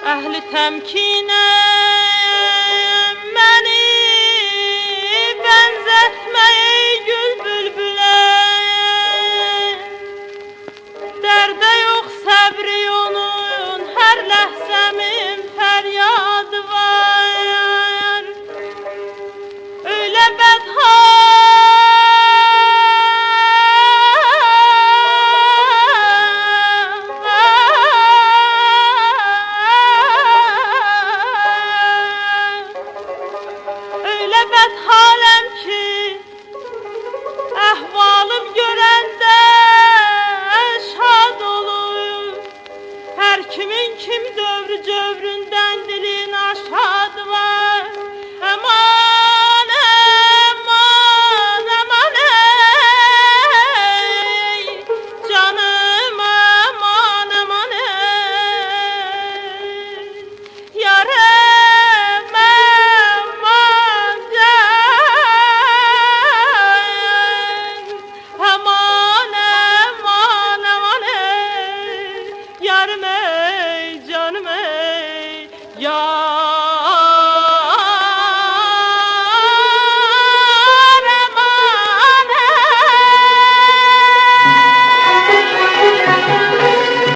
Əhli təmkinə məni bənzətmə ey gül bülbülə. Dərdə yox səbri onun, hər ləhzəmin fəryadı var. Öyle bedhal öyle bedhalem ki ehvalım görende şad olur. Her kimin kim dövrü cövründen dilin aşağı var. Aman aman aman ey canım, aman aman ey yarım, aman can, aman aman aman ey yarım ey.